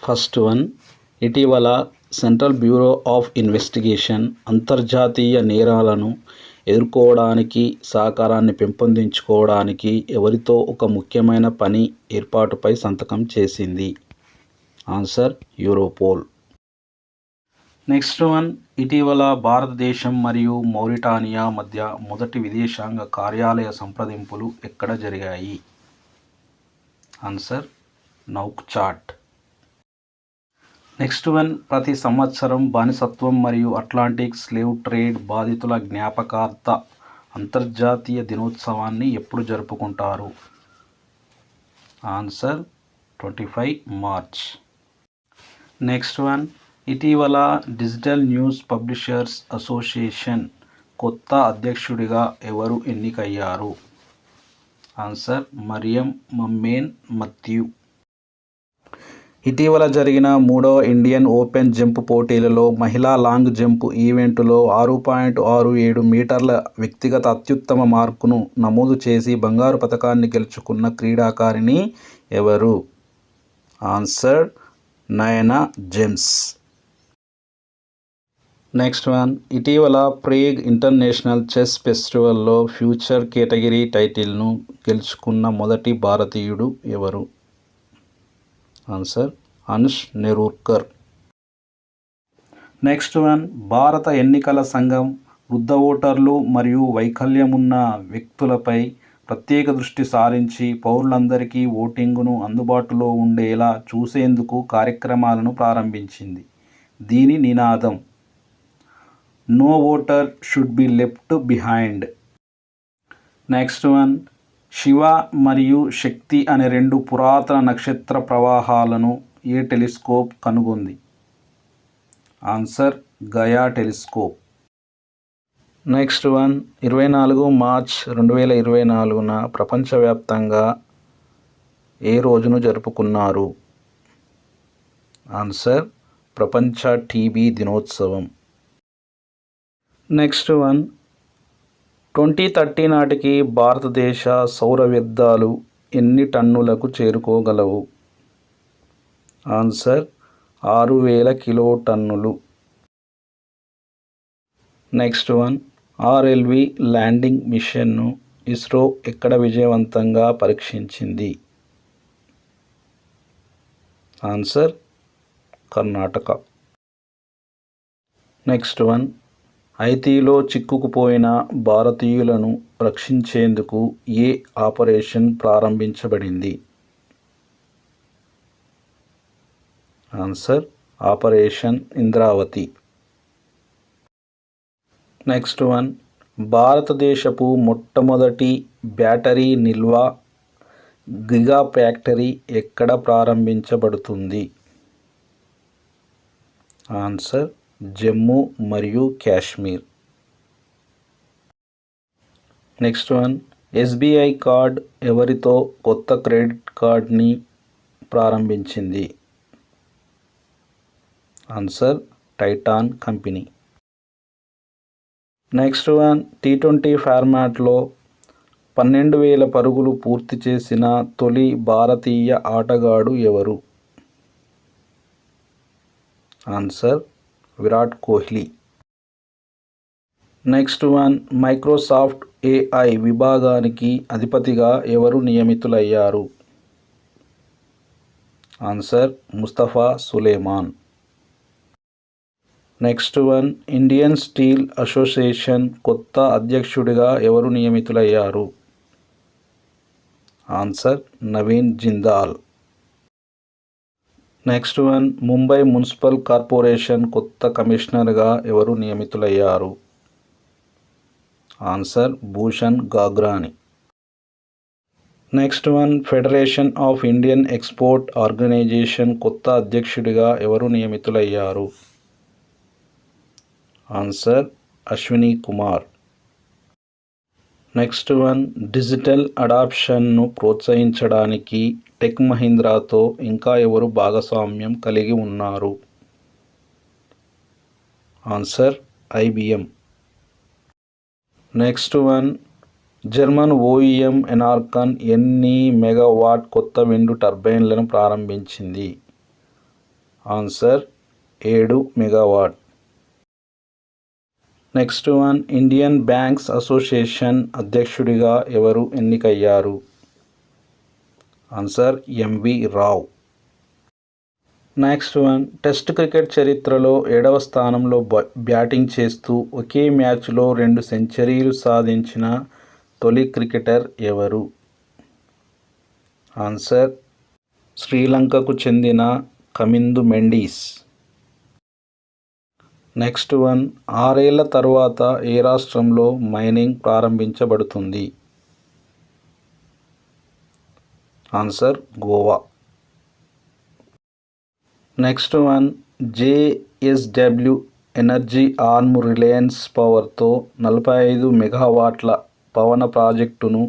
First one, ఇటీవల central bureau of investigation అంతర్జాతీయ నేరాలను ఎదుర్కోవడానికి సహకారాన్ని పెంపొందించుకోవడానికి ఎవరితో ఒక ముఖ్యమైన పని ఏర్పాటుపై సంతకం చేసింది? ఆన్సర్ యూరోపోల్. నెక్స్ట్ వన్, ఇటీవల భారతదేశం మరియు మౌరిటానియా మధ్య మొదటి విదేశాంగ కార్యాలయ సంప్రదింపులు ఎక్కడ జరిగాయి? ఆన్సర్ నౌక్చాట్. నెక్స్ట్ వన్, ప్రతి సంవత్సరం బానిసత్వం మరియు అట్లాంటిక్ స్లేవ్ ట్రేడ్ బాధితుల జ్ఞాపకార్థ అంతర్జాతీయ దినోత్సవాన్ని ఎప్పుడు జరుపుకుంటారు? Answer 25 March. నెక్స్ట్ వన్, ఇటీవల డిజిటల్ న్యూస్ పబ్లిషర్స్ అసోసియేషన్ కొత్త అధ్యక్షుడిగా ఎవరు ఎన్నికయ్యారు? Answer Mariam మమ్మేన్ Matthew. ఇటీవల జరిగిన 3వ ఇండియన్ ఓపెన్ జంప్ పోటీలలో మహిళా లాంగ్ జంప్ ఈవెంటులో 6.67 మీటర్ల వ్యక్తిగత అత్యుత్తమ మార్కును నమోదు చేసి బంగారు పతకాన్ని గెలుచుకున్న క్రీడాకారిణి ఎవరు? Answer Nayana James. Next one, ఇటీవల ప్రేగ్ ఇంటర్నేషనల్ చెస్ ఫెస్టివల్లో ఫ్యూచర్ కేటగిరీ టైటిల్ను గెలుచుకున్న మొదటి భారతీయుడు ఎవరు? Answer Anush Nerurkar. Next one, భారత ఎన్నికల సంఘం వృద్ధ ఓటర్లు మరియు వైకల్యమున్న వ్యక్తులపై ప్రత్యేక దృష్టి సారించి పౌరులందరికీ ఓటింగును అందుబాటులో ఉండేలా చూసేందుకు కార్యక్రమాలను ప్రారంభించింది. దీని నినాదం no voter should be left behind. Next one, Shiva మరియు శక్తి అనే 2 పురాతన నక్షత్ర ప్రవాహాలను ఏ టెలిస్కోప్ కనుగొంది? Answer Gaia telescope. Next one, 24 March 2024న ప్రపంచవ్యాప్తంగా ఏ రోజును జరుపుకున్నారు? ఆన్సర్ ప్రపంచ టీబీ దినోత్సవం. నెక్స్ట్ వన్, 2030 నాటికి భారతదేశ సౌర వ్యర్థాలు ఎన్ని టన్నులకు చేరుకోగలవు? ఆన్సర్ 6000 కిలోటన్నులు. నెక్స్ట్ వన్, ఆర్ఎల్వి ల్యాండింగ్ మిషన్ను ఇస్రో ఎక్కడ విజయవంతంగా పరీక్షించింది? ఆన్సర్ కర్ణాటక. నెక్స్ట్ వన్, హైతీలో చిక్కుకుపోయిన భారతీయులను రక్షించేందుకు ఏ ఆపరేషన్ ప్రారంభించబడింది? Answer operation Indravati. Next one, భారతదేశపు మొట్టమొదటి బ్యాటరీ నిల్వ గిగా ఫ్యాక్టరీ ఎక్కడ ప్రారంభించబడుతుంది? ఆన్సర్ జమ్మూ మరియు Kashmir. Next one, SBI card ఎవరితో కొత్త క్రెడిట్ కార్డ్ని ప్రారంభించింది? Answer Titan company. Next one, T20 ఫార్మాట్లో 12,000 పరుగులు పూర్తి చేసిన తొలి భారతీయ ఆటగాడు ఎవరు? Answer Virat Kohli. Next one, Microsoft AI విభాగానికి అధిపతిగా ఎవరు నియమితులయ్యారు? Answer Mustafa Suleyman. Next one, Indian steel association కొత్త అధ్యక్షుడిగా ఎవరు నియమితులయ్యారు? Answer Naveen Jindal. Next one, Mumbai municipal corporation కొత్త కమిషనర్గా ఎవరు నియమితులయ్యారు? Answer Bhushan Gagrani. Next one, federation of Indian export organisation కొత్త అధ్యక్షుడిగా ఎవరు నియమితులయ్యారు? Answer Ashwini Kumar. Next one, digital అడాప్షన్ను ప్రోత్సహించడానికి టెక్ మహీంద్రాతో ఇంకా ఎవరు భాగస్వామ్యం కలిగి ఉన్నారు? Answer IBM. Next one, German OEM Enercon ఎన్ని మెగావాట్ కొత్త విండ్ టర్బైన్లను ప్రారంభించింది? Answer 7 megawatt. Next one, Indian banks association అధ్యక్షుడిగా ఎవరు ఎన్నికయ్యారు? Answer MV Rao. Next one, test cricket చరిత్రలో 7వ స్థానంలో బ్యాటింగ్ చేస్తూ ఒకే మ్యాచ్లో 2 సెంచరీలు సాధించిన తొలి క్రికెటర్ ఎవరు? ఆన్సర్ శ్రీలంకకు చెందిన కమిందు మెండిస్. నెక్స్ట్ వన్, 6 ఏళ్ల తర్వాత ఏ రాష్ట్రంలో మైనింగ్ ప్రారంభించబడుతుంది? Answer Goa. Next one, JSW energy arm Reliance పవర్తో 45 మెగావాట్ల పవన ప్రాజెక్టును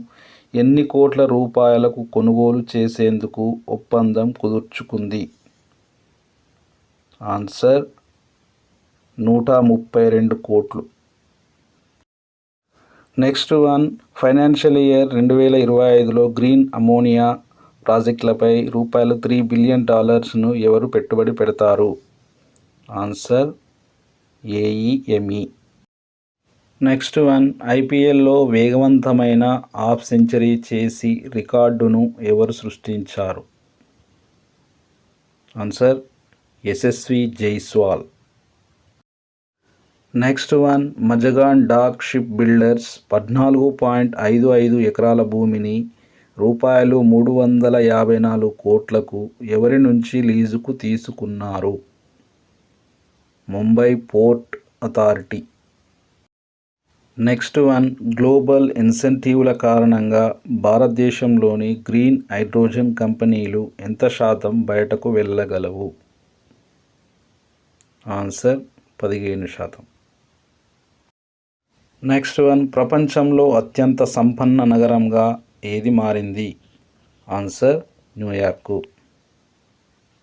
ఎన్ని కోట్ల రూపాయలకు కొనుగోలు చేసేందుకు ఒప్పందం కుదుర్చుకుంది? ఆన్సర్ 132 కోట్లు. నెక్స్ట్ వన్, ఫైనాన్షియల్ ఇయర్ 2025లో గ్రీన్ అమోనియా ప్రాజెక్టులపై రూపాయలు 3 బిలియన్ డాలర్స్ను ఎవరు పెట్టుబడి పెడతారు? ఆన్సర్ ఏఈఎంఈ. నెక్స్ట్ వన్, ఐపీఎల్లో వేగవంతమైన హాఫ్ సెంచరీ చేసి రికార్డును ఎవరు సృష్టించారు? Answer Yashasvi Jaiswal. Next one, Mazagon dock ship builders 14.55 ఎకరాల భూమిని రూపాయలు 354 కోట్లకు ఎవరి నుంచి లీజుకు తీసుకున్నారు? Mumbai port authority. Next one, global ఇన్సెంటివ్ల కారణంగా భారతదేశంలోని గ్రీన్ హైడ్రోజన్ కంపెనీలు ఎంత శాతం బయటకు వెళ్ళగలవు? ఆన్సర్ 15%. నెక్స్ట్ వన్, ప్రపంచంలో అత్యంత సంపన్న నగరంగా ఏది మారింది? Answer New York.